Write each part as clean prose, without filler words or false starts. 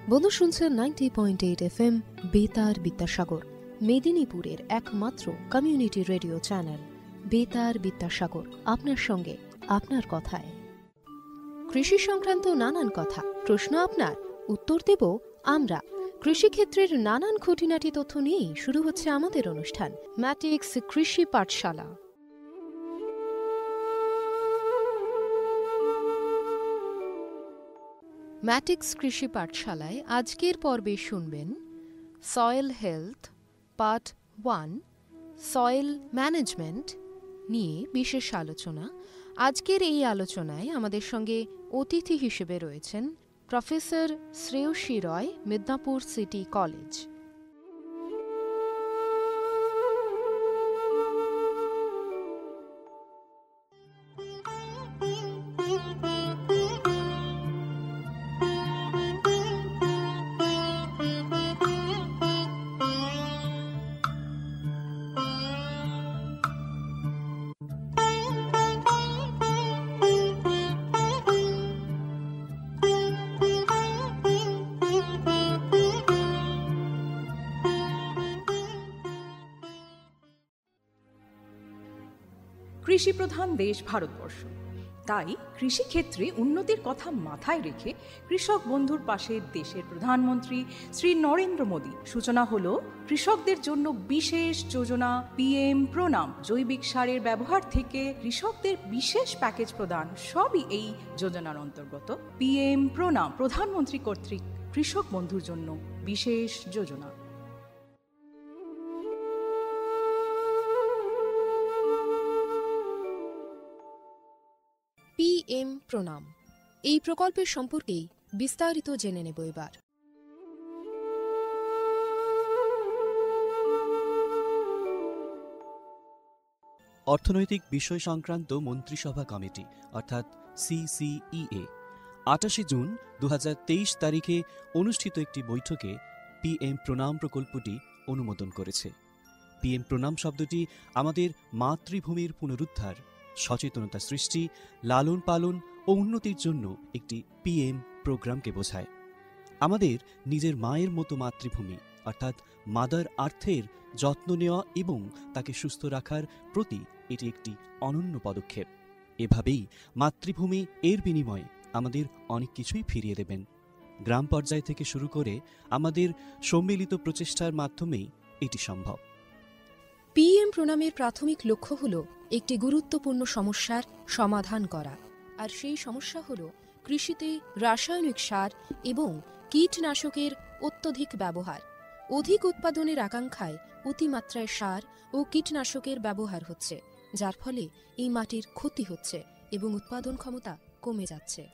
বন্ধু শুনছেন 90.8 FM বেতার বিদ্যাসাগর, মেদিনীপুরের একমাত্র কমিউনিটি রেডিও চ্যানেল বেতার বিদ্যাসাগর। আপনার সঙ্গে, আপনার কথায়। কৃষি সংক্রান্ত নানান কথা, প্রশ্ন আপনার, উত্তর দেব আমরা। কৃষিক্ষেত্রের নানান খুঁটিনাটি তথ্য নিয়েই শুরু হচ্ছে আমাদের অনুষ্ঠান ম্যাটিক্স কৃষি পাঠশালা। ম্যাটিক্স কৃষি পাঠশালায় আজকের পর্বে শুনবেন soil health part 1, soil management নিয়ে বিশেষ আলোচনা। আজকের এই আলোচনায় আমাদের সঙ্গে অতিথি হিসেবে রয়েছেন প্রফেসর শ্রেয়সী রয়, মিদনাপুর সিটি কলেজ। কৃষিপ্রধান দেশ ভারতবর্ষ, তাই কৃষিক্ষেত্রে উন্নতির কথা মাথায় রেখে কৃষক বন্ধুর পাশে দেশের প্রধানমন্ত্রী শ্রী নরেন্দ্র মোদী। সূচনা হলো কৃষকদের জন্য বিশেষ যোজনা PM প্রণাম। জৈবিক সারের ব্যবহার থেকে কৃষকদের বিশেষ প্যাকেজ প্রদান, সবই এই যোজনার অন্তর্গত। PM প্রণাম প্রধানমন্ত্রী কর্তৃক কৃষক বন্ধুর জন্য বিশেষ যোজনা। PM প্রণাম, এই প্রকল্পের সম্পর্কেই বিস্তারিত জেনে নেব এবার। অর্থনৈতিক বিষয় সংক্রান্ত মন্ত্রিসভা কমিটি অর্থাৎ CCEA 28 জুন 2023 তারিখে অনুষ্ঠিত একটি বৈঠকে PM প্রণাম প্রকল্পটি অনুমোদন করেছে। PM প্রণাম শব্দটি আমাদের মাতৃভূমির পুনরুদ্ধার, সচেতনতা সৃষ্টি, লালন পালন ও উন্নতির জন্য একটি PM প্রোগ্রামকে বোঝায়। আমাদের নিজের মায়ের মতো মাতৃভূমি অর্থাৎ মাদার আর্থের যত্ন নেওয়া এবং তাকে সুস্থ রাখার প্রতি এটি একটি অনন্য পদক্ষেপ। এভাবেই মাতৃভূমি এর বিনিময়ে আমাদের অনেক কিছুই ফিরিয়ে দেবেন। গ্রাম পর্যায় থেকে শুরু করে আমাদের সম্মিলিত প্রচেষ্টার মাধ্যমেই এটি সম্ভব। PM প্রণামের প্রাথমিক লক্ষ্য হল একটি গুরুত্বপূর্ণ সমস্যার সমাধান করা, আর সেই সমস্যা হল কৃষিতে রাসায়নিক সার এবং কীটনাশকের অত্যধিক ব্যবহার। অধিক উৎপাদনের আকাঙ্ক্ষায় অতিমাত্রায় সার ও কীটনাশকের ব্যবহার হচ্ছে, যার ফলে এই মাটির ক্ষতি হচ্ছে এবং উৎপাদন ক্ষমতা কমে যাচ্ছে।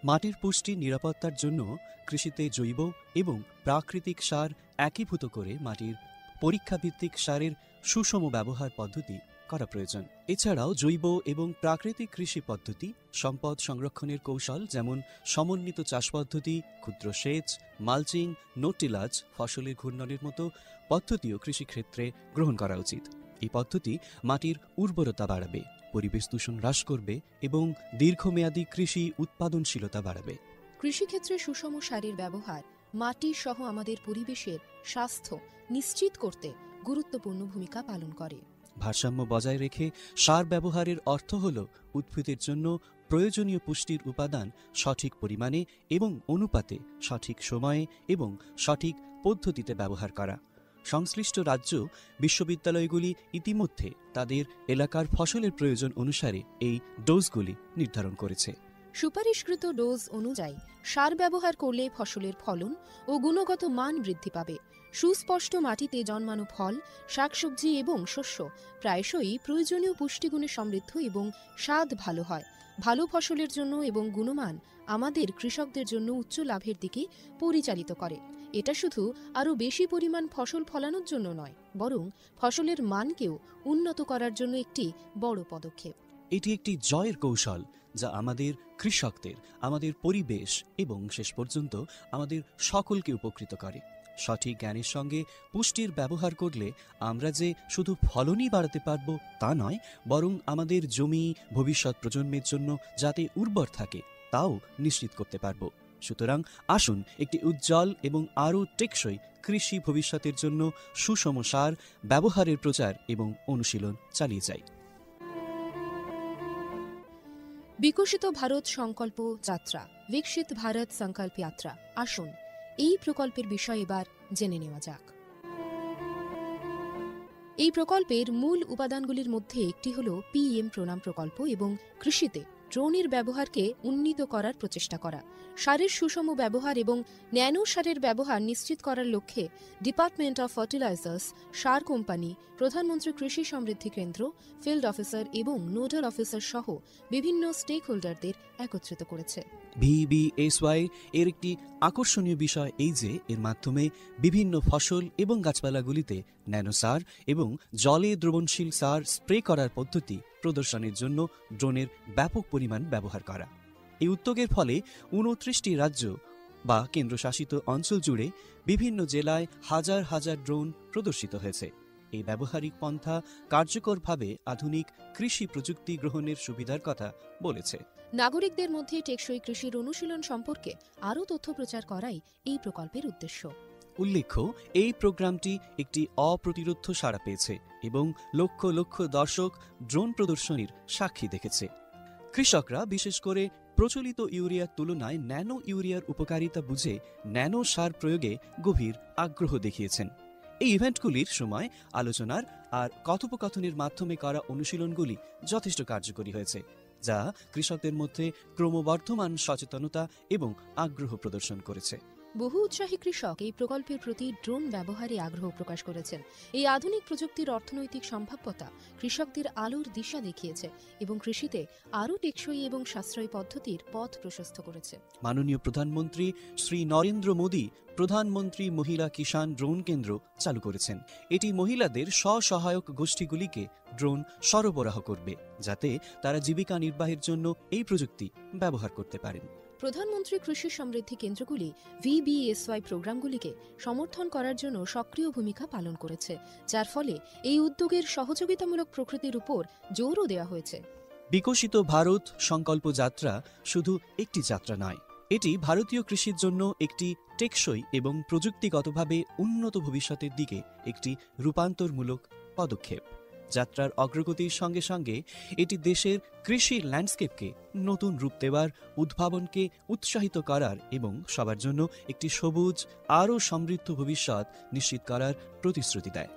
মাটির পুষ্টি নিরাপত্তার জন্য কৃষিতে জৈব এবং প্রাকৃতিক সার একীভূত করে মাটির পরীক্ষাভিত্তিক সারের সুষম ব্যবহার পদ্ধতি করা প্রয়োজন। এছাড়াও জৈব এবং প্রাকৃতিক কৃষি পদ্ধতি, সম্পদ সংরক্ষণের কৌশল যেমন সমন্বিত চাষ পদ্ধতি, ক্ষুদ্র সেচ, মালচিং, নো-টিলাজ, ফসলের ঘূর্ণনের মতো পদ্ধতিও কৃষিক্ষেত্রে গ্রহণ করা উচিত। এই পদ্ধতি মাটির উর্বরতা বাড়াবে, পরিবেশ দূষণ হ্রাস করবে এবং দীর্ঘমেয়াদী কৃষি উৎপাদনশীলতা বাড়াবে। কৃষিক্ষেত্রে সুষম সারের ব্যবহার মাটি সহ আমাদের পরিবেশের স্বাস্থ্য নিশ্চিত করতে গুরুত্বপূর্ণ ভূমিকা পালন করে। ভারসাম্য বজায় রেখে সার ব্যবহারের অর্থ হল উদ্ভিদের জন্য প্রয়োজনীয় পুষ্টির উপাদান সঠিক পরিমাণে এবং অনুপাতে সঠিক সময়ে এবং সঠিক পদ্ধতিতে ব্যবহার করা। সংশ্লিষ্ট রাজ্য বিশ্ববিদ্যালয়গুলি ইতিমধ্যে তাদের এলাকার ফসলের প্রয়োজন অনুসারে এই ডোজগুলি নির্ধারণ করেছে। সুপারিশকৃত ডোজ অনুযায়ী সার ব্যবহার করলে ফসলের ফলন ও গুণগত মান বৃদ্ধি পাবে। সুস্পষ্ট মাটিতে জন্মানো ফল, শাকসবজি এবং শস্য প্রায়শই প্রয়োজনীয় পুষ্টিগুণে সমৃদ্ধ এবং স্বাদ ভালো হয়। ভালো ফসলের জন্য এবং গুণমান আমাদের কৃষকদের জন্য উচ্চ লাভের দিকে পরিচালিত করে। এটা শুধু আরও বেশি পরিমাণ ফসল ফলানোর জন্য নয়, বরং ফসলের মানকেও উন্নত করার জন্য একটি বড় পদক্ষেপ। এটি একটি জয়ের কৌশল যা আমাদের কৃষকদের, আমাদের পরিবেশ এবং শেষ পর্যন্ত আমাদের সকলকে উপকৃত করে। সঠিক জ্ঞানের সঙ্গে পুষ্টির ব্যবহার করলে আমরা যে শুধু ফলনই বাড়াতে পারব তা নয়, বরং আমাদের জমি ভবিষ্যৎ প্রজন্মের জন্য যাতে উর্বর থাকে তাও নিশ্চিত করতে পারব। সুতরাং আসুন একটি উজ্জ্বল এবং আরও টেকসই কৃষি ভবিষ্যতের জন্য সুষম সার ব্যবহারের প্রচার এবং অনুশীলন চালিয়ে যাই। বিকশিত ভারত সংকল্প যাত্রা, বিকশিত ভারত সংকল্প যাত্রা। আসুন এই প্রকল্পের বিষয়ে এবার জেনে নেওয়া যাক। এই প্রকল্পের মূল উপাদানগুলির মধ্যে একটি হল পিএম প্রণাম প্রকল্প এবং কৃষিতে ড্রোনের ব্যবহারকে উন্নীত করার প্রচেষ্টা করা। সারের সুষম ব্যবহার এবং ন্যানো সারের ব্যবহার নিশ্চিত করার লক্ষ্যে department of fertilisers, sir company, প্রধানমন্ত্রী কৃষি সমৃদ্ধি কেন্দ্র, ফিল্ড অফিসার এবং নোডাল অফিসার সহ বিভিন্ন স্টেক হোল্ডারদের একত্রিত করেছে। VBSY এর একটি আকর্ষণীয় বিষয় এই যে এর মাধ্যমে বিভিন্ন ফসল এবং গাছপালাগুলিতে ন্যানো সার এবং জলে দ্রবণশীল সার স্প্রে করার পদ্ধতি প্রদর্শনের জন্য ড্রোনের ব্যাপক পরিমাণ ব্যবহার করা। এই উদ্যোগের ফলে 29টি রাজ্য বা কেন্দ্রশাসিত অঞ্চল জুড়ে বিভিন্ন জেলায় হাজার হাজার ড্রোন প্রদর্শিত হয়েছে। এই ব্যবহারিক পন্থা কার্যকরভাবে আধুনিক কৃষি প্রযুক্তি গ্রহণের সুবিধার কথা বলেছে। নাগরিকদের মধ্যে টেকসই কৃষির অনুশীলন সম্পর্কে আরও তথ্য প্রচার করাই এই প্রকল্পের উদ্দেশ্য। উল্লেখ্য, এই প্রোগ্রামটি একটি অপ্রতিরোধ্য সাড়া পেয়েছে এবং লক্ষ লক্ষ দর্শক ড্রোন প্রদর্শনীর সাক্ষী দেখেছে। কৃষকরা বিশেষ করে প্রচলিত ইউরিয়ার তুলনায় ন্যানো ইউরিয়ার উপকারিতা বুঝে ন্যানো সার প্রয়োগে গভীর আগ্রহ দেখিয়েছেন। এই ইভেন্টগুলির সময় আলোচনার আর কথোপকথনের মাধ্যমে করা অনুশীলনগুলি যথেষ্ট কার্যকরী হয়েছে, যা কৃষকদের মধ্যে ক্রমবর্ধমান সচেতনতা এবং আগ্রহ প্রদর্শন করেছে। বহু উৎসাহী কৃষক এই প্রকল্পের প্রতি ড্রোন ব্যবহারে আগ্রহ প্রকাশ করেছেন। এই আধুনিক প্রযুক্তির অর্থনৈতিক সম্ভাব্যতা কৃষকদের আলোর দিশা দেখিয়েছে এবং কৃষিতে আরও টেকসই এবং সাশ্রয়ী পদ্ধতির পথ প্রশস্ত করেছে। মাননীয় প্রধানমন্ত্রী শ্রী নরেন্দ্র মোদী প্রধানমন্ত্রী মহিলা কিষাণ ড্রোন কেন্দ্র চালু করেছেন। এটি মহিলাদের স্বসহায়ক গোষ্ঠীগুলিকে ড্রোন সরবরাহ করবে, যাতে তারা জীবিকা নির্বাহের জন্য এই প্রযুক্তি ব্যবহার করতে পারেন। প্রধানমন্ত্রী কৃষি সমৃদ্ধি কেন্দ্রগুলি VBSY প্রোগ্রামগুলিকে সমর্থন করার জন্য সক্রিয় ভূমিকা পালন করেছে, যার ফলে এই উদ্যোগের সহযোগিতামূলক প্রকৃতির উপর জোরও দেওয়া হয়েছে। বিকশিত ভারত সংকল্প যাত্রা শুধু একটি যাত্রা নয়, এটি ভারতীয় কৃষির জন্য একটি টেকসই এবং প্রযুক্তিগতভাবে উন্নত ভবিষ্যতের দিকে একটি রূপান্তরমূলক পদক্ষেপ। যাত্রার অগ্রগতির সঙ্গে সঙ্গে এটি দেশের কৃষি ল্যান্ডস্কেপকে নতুন রূপ দেওয়ার, উদ্ভাবনকে উৎসাহিত করার এবং সবার জন্য একটি সবুজ আরও সমৃদ্ধ ভবিষ্যৎ নিশ্চিত করার প্রতিশ্রুতি দেয়।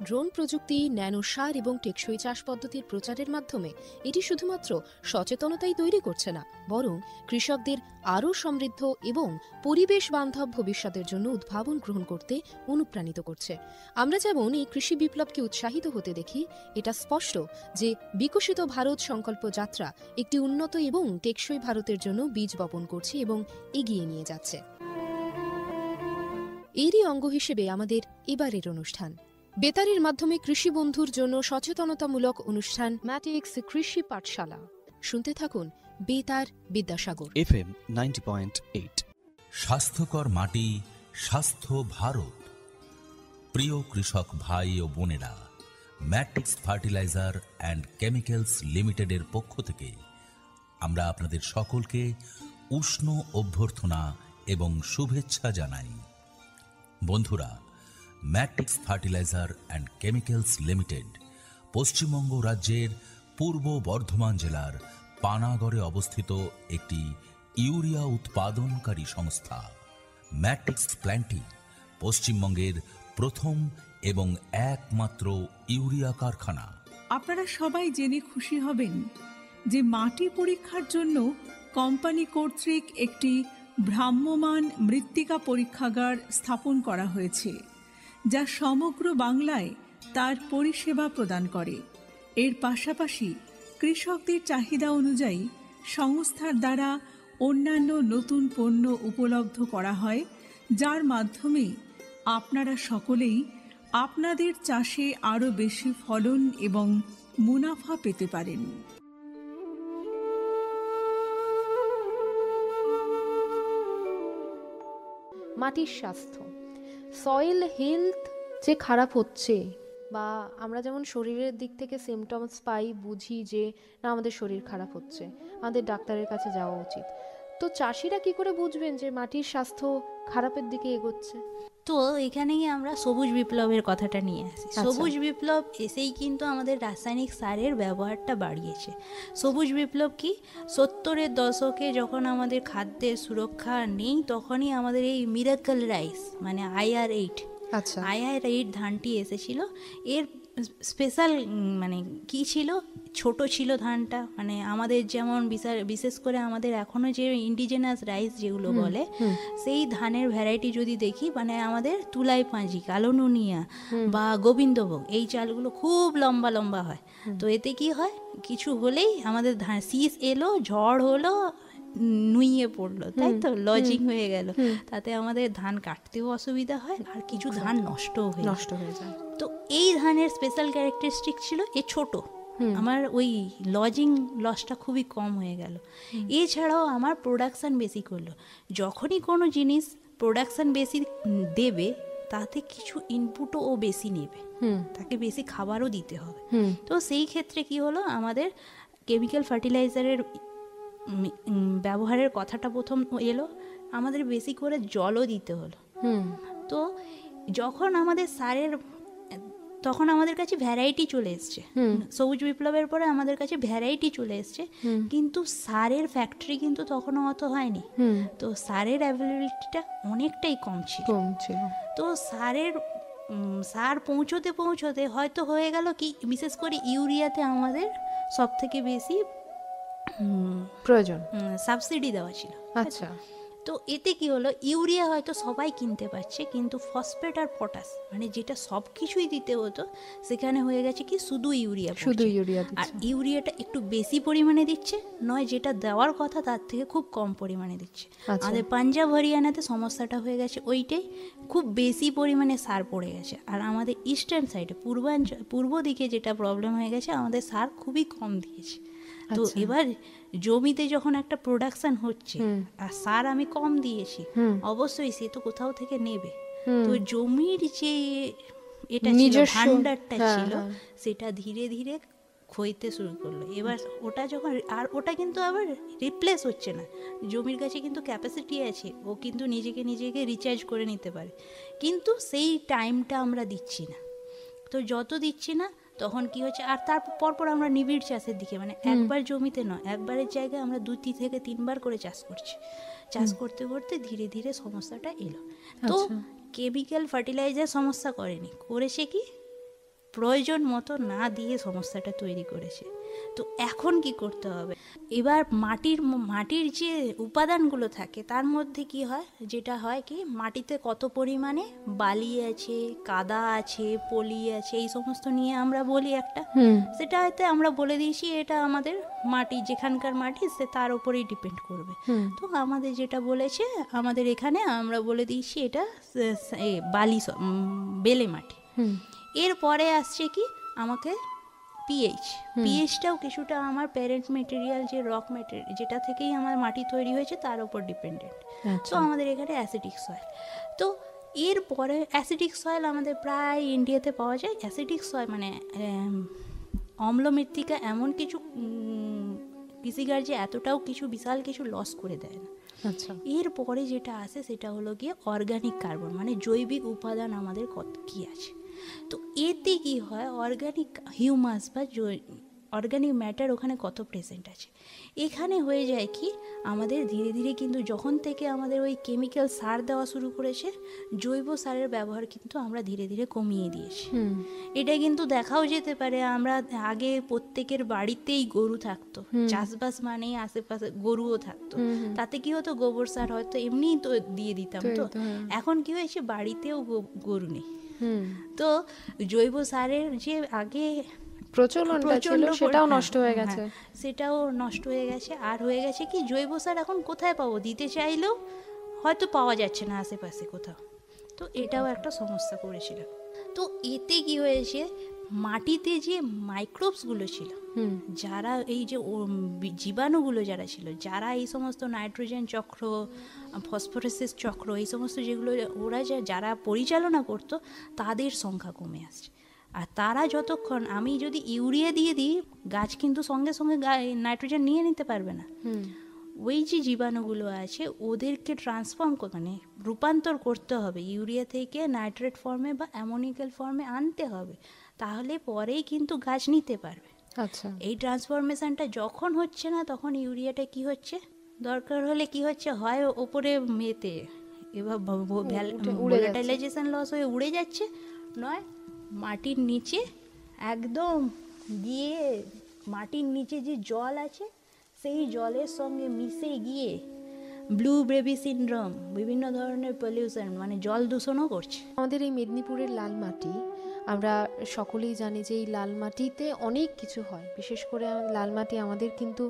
ড্রোন প্রযুক্তি, ন্যানো সার এবং টেকসই চাষ পদ্ধতির প্রচারের মাধ্যমে এটি শুধুমাত্র সচেতনতাই তৈরি করছে না, বরং কৃষকদের আরও সমৃদ্ধ এবং পরিবেশ বান্ধব ভবিষ্যতের জন্য উদ্ভাবন গ্রহণ করতে অনুপ্রাণিত করছে। আমরা যেমন এই কৃষি বিপ্লবকে উৎসাহিত হতে দেখি, এটা স্পষ্ট যে বিকশিত ভারত সংকল্প যাত্রা একটি উন্নত এবং টেকসই ভারতের জন্য বীজ বপন করছে এবং এগিয়ে নিয়ে যাচ্ছে। এরই অঙ্গ হিসেবে আমাদের এবারের অনুষ্ঠান বেতারের মাধ্যমে কৃষি বন্ধুর জন্য সচেতনতামূলক অনুষ্ঠান ম্যাটিক্স কৃষি পাঠশালা। শুনতে থাকুন বেতার বিদ্যাসাগর FM 90.8। স্বাস্থ্যকর মাটি, স্বাস্থ্য ভারত। প্রিয় কৃষক ভাই ও বোনেরা, ম্যাট্রিক্স ফার্টিলাইজার অ্যান্ড কেমিক্যালস লিমিটেডের পক্ষ থেকে আমরা আপনাদের সকলকে উষ্ণ অভ্যর্থনা এবং শুভেচ্ছা জানাই। বন্ধুরা, matrix fertiliser and chemicals limited Paschimbanga রাজ্যের পূর্ব বর্ধমান জেলার পানাগড়ে অবস্থিত একটি ইউরিয়া উৎপাদনকারী সংস্থা। ম্যাট্রিক্স প্ল্যান্টটি পশ্চিমবঙ্গের প্রথম এবং একমাত্র ইউরিয়া কারখানা। আপনারা সবাই জেনে খুশি হবেন যে মাটি পরীক্ষার জন্য কোম্পানি কর্তৃক একটি ভ্রাম্যমাণ মৃত্তিকা পরীক্ষাগার স্থাপন করা হয়েছে, যা সমগ্র বাংলায় তার পরিষেবা প্রদান করে। এর পাশাপাশি কৃষকদের চাহিদা অনুযায়ী সংস্থার দ্বারা অন্যান্য নতুন পণ্য উপলব্ধ করা হয়, যার মাধ্যমে আপনারা সকলেই আপনাদের চাষে আরও বেশি ফলন এবং মুনাফা পেতে পারেন। মাটির স্বাস্থ্য, সয়েল হেলথ যে খারাপ হচ্ছে, বা আমরা যেমন শরীরের দিক থেকে সিমটমস পাই, বুঝি যে না আমাদের শরীর খারাপ হচ্ছে, আমাদের ডাক্তারের কাছে যাওয়া উচিত, তো চাষিরা কি করে বুঝবেন যে মাটির স্বাস্থ্য খারাপের দিকে এগোচ্ছে? তো এখানেই আমরা সবুজ বিপ্লবের কথাটা নিয়ে আসি। সবুজ বিপ্লব এসেই কিন্তু আমাদের রাসায়নিক সারের ব্যবহারটা বাড়িয়েছে। সবুজ বিপ্লব কি, 70-এর দশকে যখন আমাদের খাদ্যের সুরক্ষা নেই, তখনই আমাদের এই মিরাকল রাইস মানে IR8 IR8 ধানটি এসেছিল। এর স্পেশাল মানে কি ছিল, ছোট ছিল ধানটা, মানে আমাদের যেমন বিশেষ করে আমাদের এখনো যে ইন্ডিজেনাস রাইস যেগুলো বলে, সেই ধানের ভ্যারাইটি যদি দেখি, মানে আমাদের তুলাই পাঁজি, কালো নুনিয়া বা গোবিন্দভোগ, এই চালগুলো খুব লম্বা লম্বা হয়। তো এতে কি হয়, কিছু হলেই আমাদের ধান শীষ এলো, ঝড় হলো, নুইয়ে পড়লো, তাই তো, লজিং হয়ে গেল, তাতে আমাদের ধান কাটতেও অসুবিধা হয়, আর কিছু ধান নষ্ট হয়ে যায়। তো এই ধানের স্পেশাল ক্যারেক্টারিস্টিক ছিল এ ছোট, আমার ওই লজিং লসটা খুবই কম হয়ে গেল। এছাড়াও আমার প্রোডাকশান বেশি করলো। যখনই কোনো জিনিস প্রোডাকশান বেশি দেবে, তাতে কিছু ইনপুটও ও বেশি নেবে, তাকে বেশি খাবারও দিতে হবে। তো সেই ক্ষেত্রে কি হলো, আমাদের কেমিক্যাল ফার্টিলাইজারের ব্যবহারের কথাটা প্রথম এলো, আমাদের বেশি করে জলও দিতে হলো। তো যখন আমাদের সারের, তখন আমাদের কাছে ভ্যারাইটি চলে এসছে, সবুজ বিপ্লবের পরে আমাদের কাছে ভ্যারাইটি চলে এসছে, কিন্তু সারের ফ্যাক্টরি কিন্তু তখনও অত হয়নি। তো সারের অ্যাভেলেবিলিটিটা অনেকটাই কম ছিল। তো সার পৌঁছতে হয়তো হয়ে গেল কি, বিশেষ করে ইউরিয়াতে আমাদের সব থেকে বেশি প্রয়োজন, সাবসিডি দেওয়া ছিল। আচ্ছা, তো এতে কি হলো, ইউরিয়া হয়তো সবাই কিনতে পারছে, কিন্তু ফসফেট আর পটাশ মানে যেটা সব কিছুই দিতে হতো, সেখানে হয়ে গেছে কি শুধু ইউরিয়া। আর ইউরিয়াটা একটু বেশি পরিমাণে দিচ্ছে, নয় যেটা দেওয়ার কথা তার থেকে খুব কম পরিমাণে দিচ্ছে। আমাদের পাঞ্জাব হরিয়ানাতে সমস্যাটা হয়ে গেছে ওইটাই, খুব বেশি পরিমাণে সার পড়ে গেছে। আর আমাদের ইস্টার্ন সাইডে, পূর্ব দিকে যেটা প্রবলেম হয়ে গেছে, আমাদের সার খুবই কম দিয়েছে। তো এবার জমিতে যখন একটা প্রোডাকশন হচ্ছে আর সার আমি কম দিয়েছি, অবশ্যই সে তো কোথাও থেকে নেবে। তো জমির যে এটা ছিল, ভান্ডারটা ছিল, সেটা ধীরে ধীরে ক্ষয়তে শুরু করলো। এবার ওটা যখন, আর ওটা কিন্তু আবার রিপ্লেস হচ্ছে না, জমির কাছে কিন্তু ক্যাপাসিটি আছে, ও কিন্তু নিজেকে রিচার্জ করে নিতে পারে, কিন্তু সেই টাইমটা আমরা দিচ্ছি না। তো যত দিচ্ছি না, তখন কি হচ্ছে, আর তার পরপর আমরা নিবিড় চাষের দিকে, মানে একবার জমিতে নয়, একবারের জায়গায় আমরা 2 থেকে 3 বার করে চাষ করছি। চাষ করতে করতে ধীরে ধীরে সমস্যাটা এলো। তো কেমিক্যাল ফার্টিলাইজার সমস্যা করেছে কি, প্রয়োজন মতো না দিয়ে সমস্যাটা তৈরি করেছে। তো এখন কি করতে হবে, এবার মাটির যে উপাদানগুলো থাকে, তার মধ্যে কি হয়, যেটা হয় কি, মাটিতে কত পরিমাণে বালি আছে, কাদা আছে, পলি আছে, এই সমস্ত নিয়ে আমরা বলি একটা, সেটাতে আমরা বলে দিয়েছি এটা আমাদের মাটি, যেখানকার মাটি সে তার উপরেই ডিপেন্ড করবে। তো আমাদের যেটা বলেছে, আমাদের এখানে আমরা বলে দিয়েছি এটা বেলে মাটি। এরপরে আসছে কি, আমাকে পিএইচটাও কিছুটা আমার প্যারেন্ট মেটেরিয়াল, যে রক মেটেরিয়াল যেটা থেকেই আমার মাটি তৈরি হয়েছে, তার উপর ডিপেন্ডেন্ট। তো আমাদের এখানে অ্যাসিডিক সয়েল। তো এরপরে অ্যাসিডিক সয়েল আমাদের প্রায় ইন্ডিয়াতে পাওয়া যায়। অ্যাসিডিক সয়েল মানে অম্ল মৃত্তিকা এমন কিছু কৃষিকার্যে এতটাও কিছু বিশাল কিছু লস করে দেয় না। আচ্ছা, এরপরে যেটা আসে সেটা হলো গিয়ে অর্গানিক কার্বন, মানে জৈবিক উপাদান আমাদের কী আছে। তো এতে কি হয়, অর্গানিক হিউমাস বা অর্গানিক ম্যাটার ওখানে কত প্রেজেন্ট আছে। এখানে হয়ে যায় কি, আমাদের ধীরে ধীরে কিন্তু যখন থেকে আমাদের ওই কেমিক্যাল সার দেওয়া শুরু করেছে, জৈব সারের ব্যবহার কিন্তু আমরা ধীরে ধীরে কমিয়ে দিয়েছি। এটা কিন্তু দেখাও যেতে পারে, আমরা আগে প্রত্যেকের বাড়িতেই গরু থাকতো, চাষবাস মানেই আশেপাশে গরুও থাকতো, তাতে কি হতো, গোবর সার হয়তো এমনিই তো দিয়ে দিতাম। তো এখন কি হয়েছে, বাড়িতেও গরু নেই। তো জৈব সারের যে আগে প্রচলনটা ছিল, সেটাও নষ্ট হয়ে গেছে, আর হয়ে গেছে কি, জৈব সার এখন কোথায় পাবো, দিতে চাইলেও হয়তো পাওয়া যাচ্ছে না আশেপাশে কোথাও। তো এটাও একটা সমস্যা করেছিল। তো এতে কি হয়েছে, মাটিতে যে মাইক্রোবসগুলো ছিল, যারা এই যে জীবাণুগুলো যারা ছিল, যারা এই সমস্ত নাইট্রোজেন চক্র, ফসফরাসের চক্র, এই সমস্ত যেগুলো ওরা যারা পরিচালনা করতো, তাদের সংখ্যা কমে আসছে। আর তারা যতক্ষণ, আমি যদি ইউরিয়া দিয়ে দিই, গাছ কিন্তু সঙ্গে সঙ্গে নাইট্রোজেন নিয়ে নিতে পারবে না। ওই যে জীবাণুগুলো আছে ওদেরকে মানে রূপান্তর করতে হবে, ইউরিয়া থেকে নাইট্রেট ফর্মে বা অ্যামোনিক্যাল ফর্মে আনতে হবে, তাহলে পরেই কিন্তু গাছ নিতে পারবে। আচ্ছা, এই ট্রান্সফরমেশনটা যখন হচ্ছে না তখন ইউরিয়াটা কি হচ্ছে, দরকার হলে কি হচ্ছে, হয় ওপরে মেতে এবার ভোলাটাইলাইজেশন লস হয়ে উড়ে যাচ্ছে, নয় মাটির নিচে একদম গিয়ে মাটির নিচে যে জল আছে সেই জলের সঙ্গে মিশে গিয়ে ব্লু বেবি সিনড্রোম, বিভিন্ন ধরনের পলিউশন মানে জল দূষণও করছে। আমাদের এই মেদিনীপুরের লাল মাটি, আমরা সকলেই জানি যে এই লাল মাটিতে অনেক কিছু হয়, বিশেষ করে লাল মাটি আমাদের কিন্তু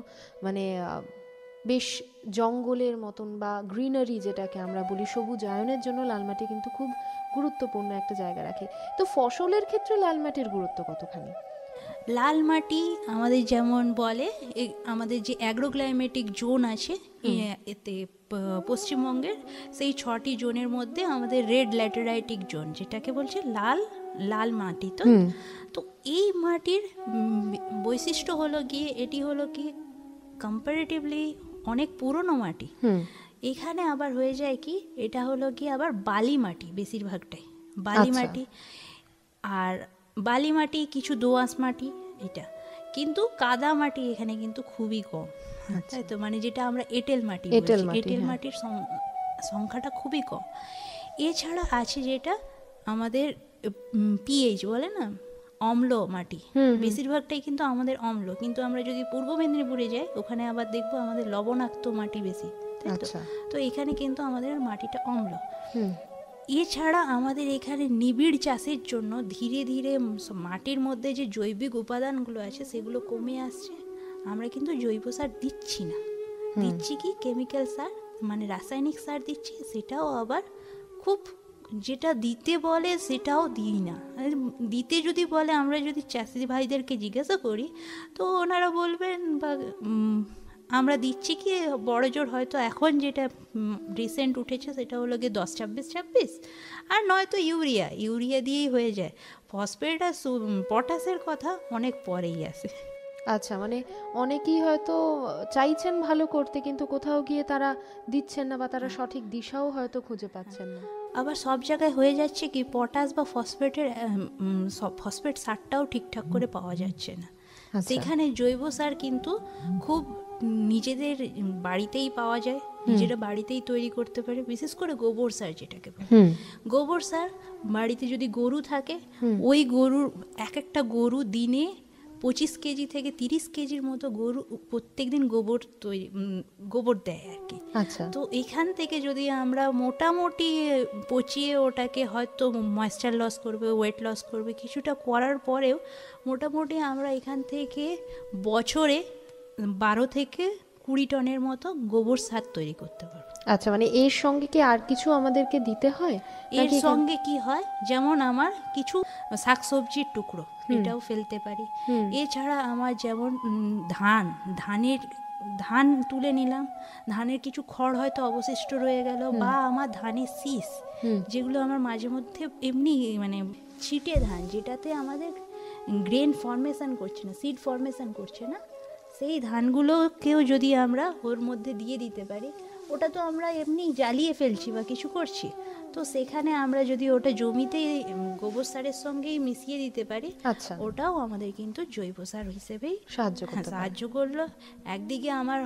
মানে বেশ জঙ্গলের মতন বা গ্রিনারি যেটাকে আমরা বলি, সবুজায়নের জন্য লাল মাটি কিন্তু খুব গুরুত্বপূর্ণ একটা জায়গা রাখে। তো ফসলের ক্ষেত্রে লাল মাটির গুরুত্ব কতখানি? লাল মাটি আমাদের যেমন বলে আমাদের যে অ্যাগ্রোক্লাইমেটিক জোন আছে এতে পশ্চিমবঙ্গের, সেই 6টি জোনের মধ্যে আমাদের রেড ল্যাটেরাইটিক জোন যেটাকে বলছে লাল মাটি। তো এই মাটির বৈশিষ্ট্য হলো গিয়ে এটি হলো কি কম্পারেটিভলি অনেক পুরনো মাটি। এখানে আবার হয়ে যায় কি এটা হলো কি আবার বালি মাটি, বেশিরভাগটাই বালি মাটি, আর বালি মাটি কিছু দোআঁশ মাটি, এটা কিন্তু কাদা মাটি এখানে কিন্তু খুবই কম, তাই তো, মানে যেটা আমরা এঁটেল মাটি এঁটেল মাটির সংখ্যাটা খুবই কম। এছাড়া আছে যেটা আমাদের পিএইচ বলে না, অম্ল মাটি, বেশিরভাগটাই কিন্তু আমাদের অম্ল, কিন্তু আমরা যদি পূর্ব মেদিনীপুরে যাই ওখানে আবার দেখবো আমাদের লবণাক্ত মাটি বেশি, তাই তো। তো এখানে কিন্তু আমাদের মাটিটা অম্ল। এছাড়া আমাদের এখানে নিবিড় চাষের জন্য ধীরে ধীরে মাটির মধ্যে যে জৈবিক উপাদানগুলো আছে সেগুলো কমে আসছে, আমরা কিন্তু জৈব সার দিচ্ছি না, দিচ্ছি কি কেমিক্যাল সার মানে রাসায়নিক সার দিচ্ছি, সেটাও আবার খুব যেটা দিতে বলে সেটাও দিই না। দিতে যদি বলে, আমরা যদি চাষি ভাইদেরকে জিজ্ঞাসা করি তো ওনারা বলবেন বা আমরা দিচ্ছি কি বড় জোর হয়তো এখন যেটা রিসেন্ট উঠেছে সেটা হলো গিয়ে 10-26-26, আর নয়তো ইউরিয়া দিয়েই হয়ে যায়। ফসফেট আর পটাশের কথা অনেক পরেই আসে। আচ্ছা, মানে অনেকেই হয়তো চাইছেন ভালো করতে কিন্তু কোথাও গিয়ে তারা দিচ্ছেন না বা তারা সঠিক দিশাও হয়তো খুঁজে পাচ্ছেন না। আবার সব জায়গায় হয়ে যাচ্ছে কি পটাশ বা ফসফেট সারটাও ঠিকঠাক করে পাওয়া যাচ্ছে না। সেখানে জৈব সার কিন্তু খুব নিজেদের বাড়িতেই পাওয়া যায়, নিজেরা বাড়িতেই তৈরি করতে পারে, বিশেষ করে গোবর সার যেটাকে বলে। গোবর সার বাড়িতে যদি গরু থাকে, ওই গরুর একটা গরু দিনে 25 কেজি থেকে 30 কেজির মতো গরু প্রত্যেকদিন গোবর দেয় আর কি। তো এখান থেকে যদি আমরা মোটামুটি পচিয়ে ওটাকে হয়তো ময়েশ্চার লস করবে, ওয়েট লস করবে, কিছুটা করার পরেও মোটামুটি আমরা এখান থেকে বছরে 12 থেকে 20 টনের মতো গোবর সার তৈরি করতে পারবো। আচ্ছা, মানে এর সঙ্গে কি আর কিছু আমাদেরকে দিতে হয়? এর সঙ্গে কি হয়, যেমন আমার কিছু শাকসবজির টুকরো এটাও ফেলতে পারি। এছাড়া আমার যেমন ধান তুলে নিলাম, ধানের কিছু খড় হয়তো অবশিষ্ট রয়ে গেল, বা আমার ধানের শীষ যেগুলো আমার মাঝে মধ্যে এমনি মানে ছিটে ধান যেটাতে আমাদের গ্রেন ফর্মেশন করছে না, সিড ফর্মেশন করছে না, সেই ধানগুলোকেও যদি আমরা ওর মধ্যে দিয়ে দিতে পারি, ওটা তো আমরা এমনি জ্বালিয়ে ফেলছি বা কিছু করছি, তো সেখানে আমরা যদি ওটা জমিতে গোবর সারের সঙ্গেই মিশিয়ে দিতে পারি, ওটাও আমাদের কিন্তু জৈব সার হিসেবেই সাহায্য করলো। একদিকে আমার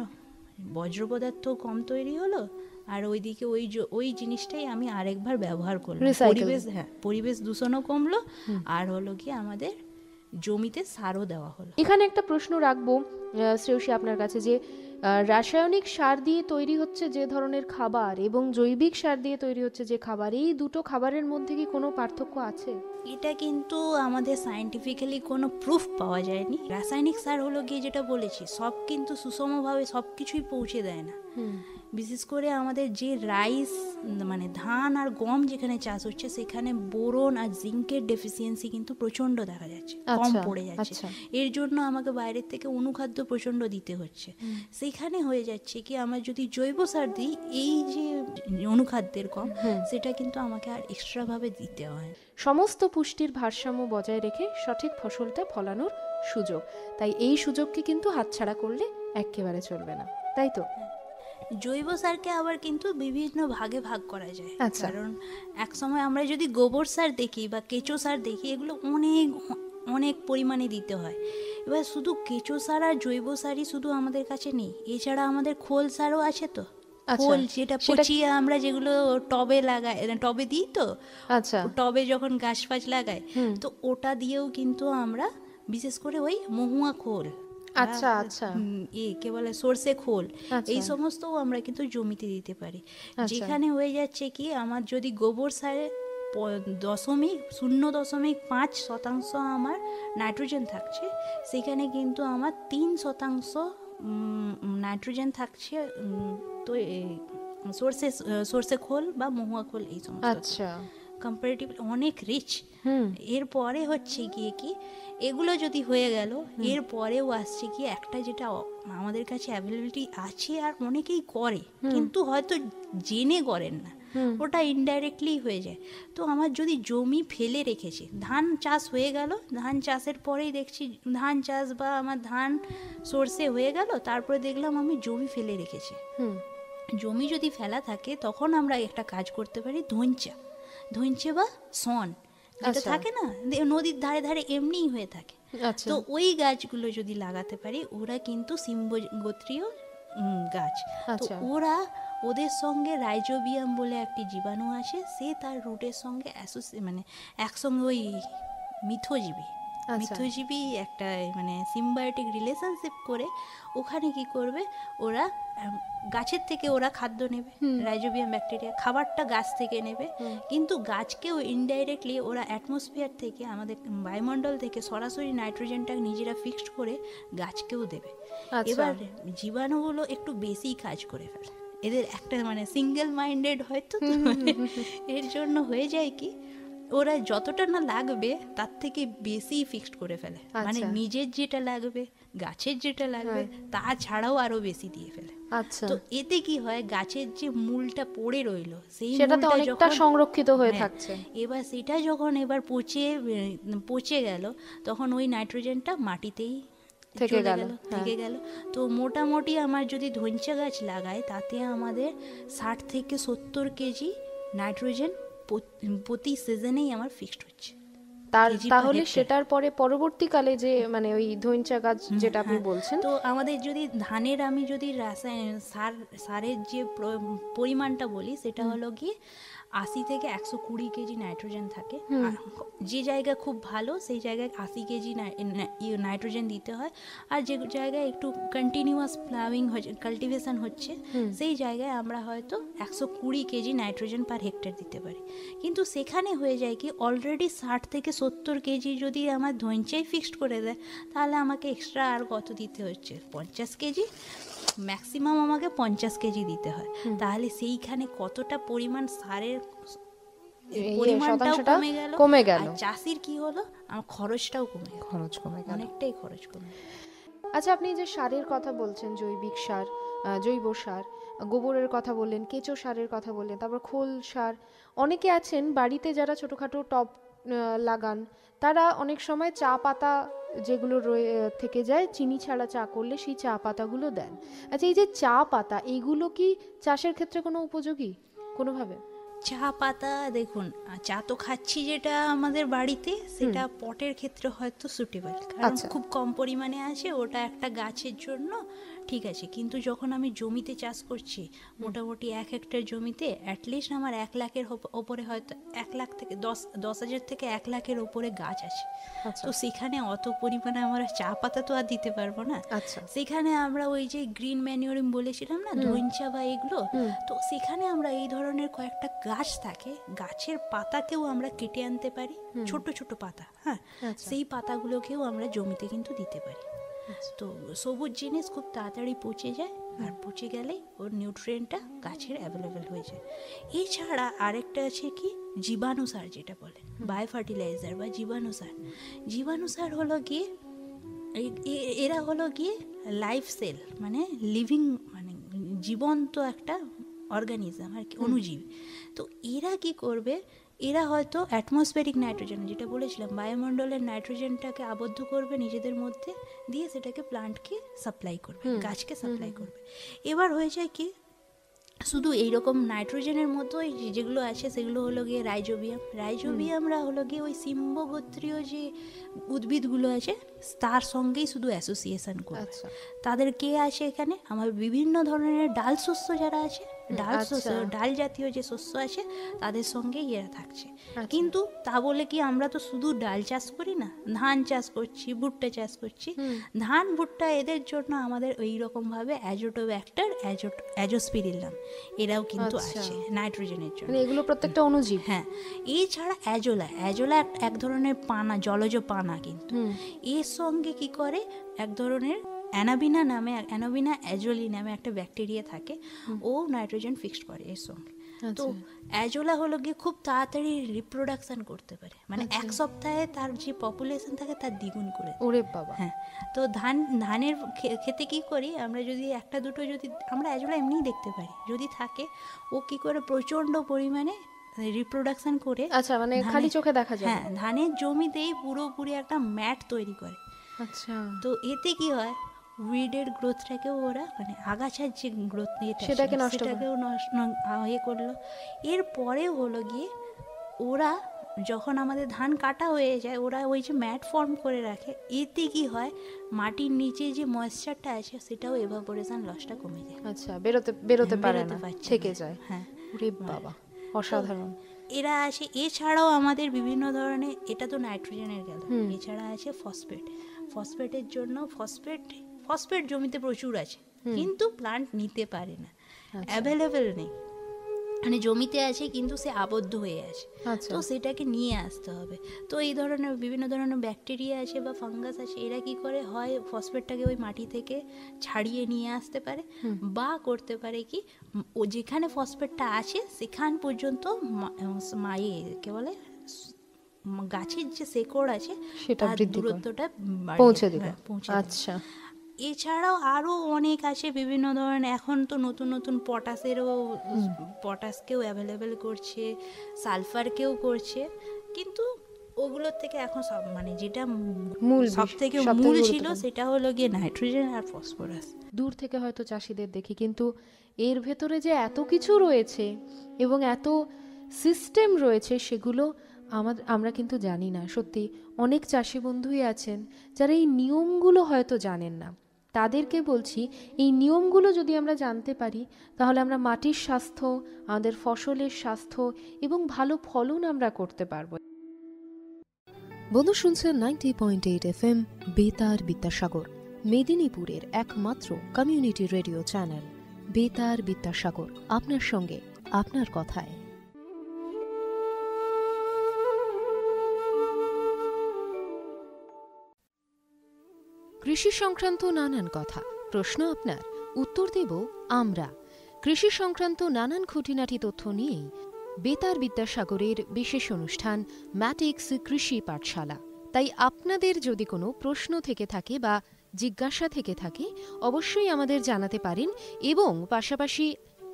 বজ্র পদার্থ কম তৈরি হলো, আর ওইদিকে ওই জিনিসটাই আমি আরেকবার ব্যবহার করলাম, পরিবেশ দূষণও কমলো, আর হলো কি আমাদের জমিতে সারও দেওয়া হলো। এখানে একটা প্রশ্ন রাখবো শ্রেয়সী আপনার কাছে, যে রাসায়নিক সার দিয়ে তৈরি হচ্ছে যে ধরনের খাবার এবং জৈবিক সার দিয়ে তৈরি হচ্ছে যে খাবার, এই দুটো খাবারের মধ্যে কি কোনো পার্থক্য আছে? এটা কিন্তু আমাদের সায়েন্টিফিক্যালি কোনো প্রুফ পাওয়া যায়নি। রাসায়নিক সার হলো গিয়ে যেটা বলেছি, সব কিন্তু সুষমভাবে সব কিছুই পৌঁছে দেয় না। বিশেষ করে আমাদের যে রাইস মানে ধান আর গম যেখানে চাষ হচ্ছে সেখানে বোরন আর জিঙ্কের ডেফিসিয়েন্সি কিন্তু প্রচণ্ড দেখা যাচ্ছে, কম পড়ে যাচ্ছে। এর জন্য আমাকে বাইরের থেকে অনুখাদ্য প্রচণ্ড দিতে হচ্ছে। সেখানে হয়ে যাচ্ছে কি আমার যদি জৈব সার দিই, এই যে অনুখাদ্যের কম সেটা কিন্তু আমাকে আর এক্সট্রাভাবে দিতে হয়। সমস্ত পুষ্টির ভারসাম্য বজায় রেখে সঠিক ফসলটা ফলানোর সুযোগ, তাই এই সুযোগকে কিন্তু হাতছাড়া করলে একেবারে চলবে না, তাই তো? জৈব সারকে আবার কিন্তু বিভিন্ন ভাগে ভাগ করা যায়। আচ্ছা। কারণ এক সময় আমরা যদি গোবর সার দেখি বা কেঁচো সার দেখি, এগুলো অনেক অনেক পরিমাণে দিতে হয়। এবার শুধু কেঁচো সার আর জৈব সারই শুধু আমাদের কাছে নেই, এছাড়া আমাদের খোল সারও আছে। তো খোল যেটা পচিয়ে আমরা যেগুলো টবে লাগাই, টবে দিই তো, আচ্ছা, টবে যখন গাছ ফাছ লাগাই, তো ওটা দিয়েও কিন্তু আমরা বিশেষ করে ওই মহুয়া খোল, আচ্ছা আচ্ছা, কে বলে সর্ষে খোল, এই সমস্তও আমরা কিন্তু জমিতে দিতে পারি। যেখানে হয়ে যাচ্ছে কি আমার যদি গোবর সারে 0.5% আমার নাইট্রোজেন থাকছে, সেখানে কিন্তু আমার 3% নাইট্রোজেন থাকছে তো সর্ষে খোল বা মহুয়া খোল, এই সমস্ত। আচ্ছা, কম্পারেটিভলি অনেক রিচ। এরপরে হচ্ছে গিয়ে কি এগুলো যদি হয়ে গেল, এরপরেও আসছে কি একটা যেটা আমাদের কাছে অ্যাভেলেবিলিটি আছে আর অনেকেই করে কিন্তু হয়তো জেনে করেন না, ওটা ইনডাইরেক্টলি হয়ে যায়। তো আমার যদি জমি ফেলে রেখেছে, ধান চাষ হয়ে গেল, ধান চাষের পরেই দেখছি ধান চাষ বা আমার ধান সর্ষে হয়ে গেল, তারপরে দেখলাম আমি জমি ফেলে রেখেছি। জমি যদি ফেলা থাকে তখন আমরা একটা কাজ করতে পারি, ধইঞ্চে বা শন যেটা থাকে না নদীর ধারে ধারে এমনিই হয়ে থাকে, তো ওই গাছগুলো যদি লাগাতে পারি, ওরা কিন্তু সিম্বগোত্রীয় গাছ। তো ওদের সঙ্গে রাইজোবিয়াম বলে একটি জীবাণু আসে, সে তার রুটের সঙ্গে মানে একসঙ্গে ওই মিথজীবী একটা মানে সিম্বায়োটিক রিলেশনশিপ করে ওখানে কি করবে, ওরা গাছের থেকে ওরা খাদ্য নেবে, রাইজোবিয়াম ব্যাকটেরিয়া খাবারটা গাছ থেকে নেবে, কিন্তু গাছকেও ইনডাইরেক্টলি ওরা অ্যাটমসফিয়ার থেকে আমাদের বায়ুমণ্ডল থেকে সরাসরি নাইট্রোজেনটা নিজেরা ফিক্সড করে গাছকেও দেবে। এবার জীবাণুগুলো একটু বেশি কাজ করে ফেলে, এদের একটা মানে সিঙ্গেল মাইন্ডেড হয়তো, এর জন্য হয়ে যায় কি ওরা যতটা না লাগবে তার থেকে বেশি ফিক্সড করে ফেলে, মানে নিজের যেটা লাগবে, গাছের যেটা লাগবে তাছাড়াও আরো বেশি দিয়ে ফেলে। তো এতে কি হয়, গাছের যে মূলটা পড়ে রইলো সেই সেটাতে অনেকটা সংরক্ষিত হয়ে থাকছে, এবার সেটা যখন এবার পচে গেল, তখন ওই নাইট্রোজেনটা মাটিতেই থেকে গেল। তো মোটামুটি আমার যদি ধইঞ্চা গাছ লাগাই, তাতে আমাদের 60 থেকে 70 কেজি নাইট্রোজেন প্রতি সিজনেই আমার ফিক্সড হচ্ছে। তাহলে সেটার পরে পরবর্তীকালে যে মানে ওই ধইঞ্চা গাছ যেটা আপনি বলছেন, তো আমাদের যদি ধানের আমি যদি রাসায়নিক সারের যে পরিমাণটা বলি, সেটা হলো গিয়ে 80 থেকে 120 কেজি নাইট্রোজেন থাকে। যে জায়গা খুব ভালো সেই জায়গায় 80 কেজি নাইট্রোজেন দিতে হয়, আর যে জায়গায় একটু কন্টিনিউয়াস প্লাউইং কাল্টিভেশন হচ্ছে, সেই জায়গায় আমরা হয়তো 120 কেজি নাইট্রোজেন পার হেক্টর দিতে পারি। কিন্তু সেখানে হয়ে যায় কি অলরেডি 60 থেকে 70 কেজি যদি আমার ধইঞ্চাই ফিক্সড করে দেয়, তাহলে আমাকে এক্সট্রা আর কত দিতে হচ্ছে, 50 কেজি, ম্যাক্সিমাম আমাকে 50 কেজি দিতে হয়। তাহলে সেইখানে কতটা পরিমাণ সারের পরিমাণটাও কমে গেল, আর চাষির কি হলো, আমার খরচটাও কমে গেল, অনেকটাই খরচ কমে। আচ্ছা, আপনি যে সারের কথা বলছেন, জৈবিক সার, জৈব সার, গোবরের কথা বললেন, কেঁচো সারের কথা বললেন, তারপর খোল সার, অনেকে আছেন বাড়িতে যারা ছোটোখাটো টব লাগান, তারা অনেক সময় চা পাতা যেগুলো থেকে যায়, চিনি ছাড়া চা করলে সেই চা পাতাগুলো দেন। আচ্ছা, এই যে চা পাতা, এইগুলো কি চাষের ক্ষেত্রে কোনো উপযোগী কোনোভাবে? চা পাতা দেখুন, চা তো খাচ্ছি যেটা আমাদের বাড়িতে, সেটা পটের ক্ষেত্রে হয়তো সুটেবল, কারণ খুব কম পরিমাণে আছে, ওটা একটা গাছের জন্য ঠিক আছে। কিন্তু যখন আমি জমিতে চাষ করছি, মোটামুটি 1 হেক্টর জমিতে অ্যাটলিস্ট আমার 1 লাখের ওপরে, হয়তো 1 লাখ থেকে 10,000 থেকে 1 লাখের ওপরে গাছ আছে। তো সেখানে অত পরিমাণে আমরা চা পাতা তো আর দিতে পারবো না। সেখানে আমরা ওই যে গ্রিন ম্যানিউরিং বলেছিলাম না, ধইঞ্চা বা এগুলো, তো সেখানে আমরা এই ধরনের কয়েকটা গাছ থাকে, গাছের পাতাকেও আমরা কেটে আনতে পারি, ছোট ছোট পাতা, সেই পাতাগুলোকেও আমরা জমিতে কিন্তু দিতে পারি। তো সবুজ জিনিস খুব তাড়াতাড়ি পচে যায়, আর পচে গেলে ওর নিউট্রিয়েন্টটা গাছের অ্যাভেলেবেল হয়ে যায়। এছাড়া আরেকটা আছে কি জীবাণু সার, যেটা বলে বায়ো ফার্টিলাইজার বা জীবাণু সার হলো গিয়ে এরা হলো গিয়ে লাইফ সেল, মানে লিভিং, মানে জীবন্ত একটা অর্গানিজম আর কি, অনুজীব। তো এরা কি করবে, এরা হয়তো অ্যাটমসফেরিক নাইট্রোজেন যেটা বলেছিলাম, বায়ুমণ্ডলের নাইট্রোজেনটাকে আবদ্ধ করবে নিজেদের মধ্যে, দিয়ে সেটাকে প্লান্টকে সাপ্লাই করবে, গাছকে সাপ্লাই করবে। এবার হয়ে যায় কি শুধু এইরকম নাইট্রোজেনের মতোই যেগুলো আছে সেগুলো হলো গিয়ে রাইজোবিয়ামরা হলো গিয়ে ওই সিম্বগোত্রীয় যে উদ্ভিদগুলো আছে তার সঙ্গেই শুধু অ্যাসোসিয়েশন করে। তাদের কে আসে এখানে, আমার বিভিন্ন ধরনের ডাল শস্য যারা আছে, ডাল শস্য, ডাল জাতীয় যে শস্য আছে তাদের সঙ্গে এরা থাকছে। কিন্তু তা বলে কি আমরা তো শুধু ডাল চাষ করি না, ধান চাষ করছি, ভুট্টা চাষ করছি। ধান ভুট্টা এদের জন্য আমাদের ওই রকম ভাবে অ্যাজোটোব্যাক্টার, অ্যাজোস্পিরিলাম এরাও কিন্তু আছে নাইট্রোজেনের জন্য। এগুলো প্রত্যেকটা অণুজীব। হ্যাঁ, এছাড়া অ্যাজোলা এক ধরনের পানা, জলজ পানা, কিন্তু এর সঙ্গে কি করে এক ধরনের অ্যানাবিনা অ্যাজোলি নামে একটা ব্যাকটেরিয়া থাকে, ও নাইট্রোজেন ফিক্সড করে এর সঙ্গে। তো অ্যাজোলা হলো গিয়ে খুব তাড়াতাড়ি রিপ্রোডাকশন করতে পারে, মানে এক সপ্তাহে তার যে পপুলেশন থাকে তার দ্বিগুণ করে। ওরে বাবা। হ্যাঁ, তো ধানের খেতে কি করি আমরা, যদি একটা দুটো যদি আমরা অ্যাজোলা এমনিই দেখতে পারি, যদি থাকে ও কি করে প্রচণ্ড পরিমাণে রিপ্রোডাকশন করে, আচ্ছা, মানে খালি চোখে দেখা যায়। হ্যাঁ, ধানের জমিতেই পুরোপুরি একটা ম্যাট তৈরি করে। আচ্ছা, তো এতে কি হয়, উইডের গ্রোথটাকেও ওরা, মানে আগাছার যে গ্রোথ সেটাকেও করলো। এরপরেও হলো গিয়ে ওরা যখন আমাদের ধান কাটা হয়ে যায়, ওরা ওই যে ম্যাট ফর্ম করে রাখে, এতে কি হয় মাটির নিচে যে ময়েশ্চারটা আছে সেটাও এভাপোরেশন লসটা কমে যায়। আচ্ছা, বেরোতে পারে না, থেকে যায়। হ্যাঁ, ওরে বাবা, অসাধারণ। এরা আসে। এছাড়াও আমাদের বিভিন্ন ধরনের, এটা তো নাইট্রোজেনের গেল, এছাড়া আছে ফসফেটের জন্য ফসফেট জমিতে প্রচুর আছে, কিন্তু প্লান্ট নিতে পারে না, অ্যাভেলেবেল নেই, মানে জমিতে আছে কিন্তু সে আবদ্ধ হয়ে আছে। তো সেটাকে নিয়ে আসতে হবে। তো এই ধরনের বিভিন্ন ধরনের ব্যাকটেরিয়া আছে বা ফাঙ্গাস আছে, এরা কি করে, হয় ফসফেটটাকে ওই মাটি থেকে ছাড়িয়ে নিয়ে আসতে পারে, বা করতে পারে কি, ও যেখানে ফসফেটটা আছে সেখান পর্যন্ত কে বলে গাছের যে শেকড় আছে তার দূরত্বটা পৌঁছে দিবে। আচ্ছা, এছাড়াও আরও অনেক আছে বিভিন্ন ধরনের, এখন তো নতুন নতুন পটাশকেও অ্যাভেলেবেল করছে, সালফারকেও করছে, কিন্তু ওগুলোর থেকে এখন সব, মানে যেটা সব থেকে মূল ছিল সেটা হলো গিয়ে নাইট্রোজেন আর ফসফরাস। দূর থেকে হয়তো চাষিদের দেখি, কিন্তু এর ভেতরে যে এত কিছু রয়েছে এবং এত সিস্টেম রয়েছে সেগুলো আমরা কিন্তু জানি না। সত্যি অনেক চাষি বন্ধুই আছেন যারা এই নিয়মগুলো হয়তো জানেন না। তাদেরকে বলছি, এই নিয়মগুলো যদি আমরা জানতে পারি তাহলে আমরা মাটির স্বাস্থ্য, আমাদের ফসলের স্বাস্থ্য এবং ভালো ফলন আমরা করতে পারবো। বন্ধু শুনছেন 90.8 FM বেতার বিদ্যাসাগর, মেদিনীপুরের একমাত্র কমিউনিটি রেডিও চ্যানেল বেতার বিদ্যাসাগর, আপনার সঙ্গে আপনার কথায়। কৃষি সংক্রান্ত নানান কথা, প্রশ্ন আপনার, উত্তর দেব আমরা। কৃষি সংক্রান্ত নানান খুঁটিনাটি তথ্য নিয়েই বেতার বিদ্যাসাগরের বিশেষ অনুষ্ঠান ম্যাটিক্স কৃষি পাঠশালা। তাই আপনাদের যদি কোনো প্রশ্ন থেকে থাকে বা জিজ্ঞাসা থেকে থাকে অবশ্যই আমাদের জানাতে পারেন, এবং পাশাপাশি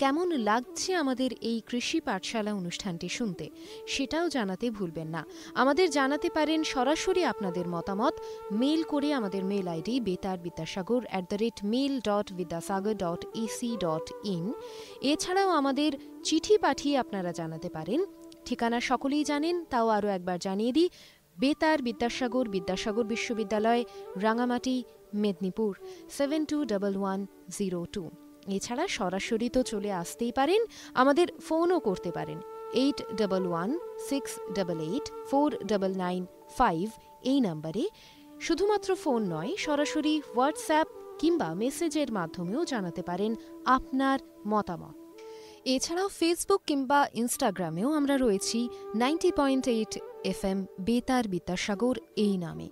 কেমন লাগছে আমাদের এই কৃষি পাঠশালা অনুষ্ঠানটি শুনতে সেটাও জানাতে ভুলবেন না। আমাদের জানাতে পারেন সরাসরি আপনাদের মতামত মেল করে আমাদের মেল আইডি betarbidasagar@mail.vidyasagar.ac.in। এছাড়াও আমাদের চিঠি পাঠিয়ে আপনারা জানাতে পারেন। ঠিকানা সকলেই জানেন, তাও আরও একবার জানিয়ে দিই, বেতার বিদ্যাসাগর, বিদ্যাসাগর বিশ্ববিদ্যালয়, রাঙামাটি, মেদিনীপুর 721102। এছাড়া সরাসরি তো চলে আসতেই পারেন, আমাদের ফোনও করতে পারেন 8116884995 এই নাম্বারে। শুধুমাত্র ফোন নয়, সরাসরি হোয়াটসঅ্যাপ কিংবা মেসেজের মাধ্যমেও জানাতে পারেন আপনার মতামত। এছাড়াও ফেসবুক কিংবা ইনস্টাগ্রামেও আমরা রয়েছি 90.8 FM বেতার বিদ্যাসাগর এই নামে।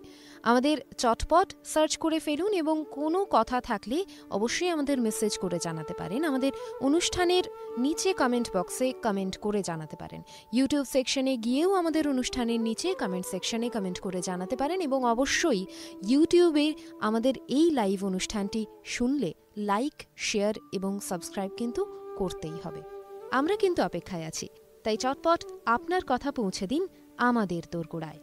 আমাদের চটপট সার্চ করে ফেলুন এবং কোনো কথা থাকলে অবশ্যই আমাদের মেসেজ করে জানাতে পারেন। আমাদের অনুষ্ঠানের নিচে কমেন্ট বক্সে কমেন্ট করে জানাতে পারেন। ইউটিউব সেকশনে গিয়েও আমাদের অনুষ্ঠানের নিচে কমেন্ট সেকশনে কমেন্ট করে জানাতে পারেন, এবং অবশ্যই ইউটিউবে আমাদের এই লাইভ অনুষ্ঠানটি শুনলে লাইক, শেয়ার এবং সাবস্ক্রাইব কিন্তু করতেই হবে। আমরা কিন্তু অপেক্ষায় আছি, তাই চটপট আপনার কথা পৌঁছে দিন আমাদের দোরগোড়ায়।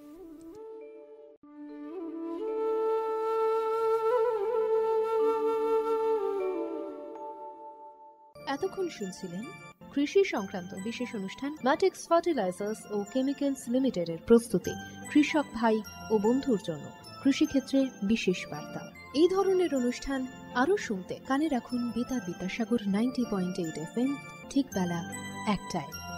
এতক্ষণ শুনছিলেন কৃষি সংক্রান্ত বিশেষ অনুষ্ঠান ম্যাটিক্স ফার্টিলাইজার্স ও কেমিক্যালস লিমিটেডের প্রস্তুতি কৃষক ভাই ও বন্ধুর জন্য কৃষিক্ষেত্রে বিশেষ বার্তা। এই ধরনের অনুষ্ঠান আরও শুনতে কানে রাখুন বেতার বিদ্যাসাগর 90.8 FM, ঠিক বেলা 1টায়।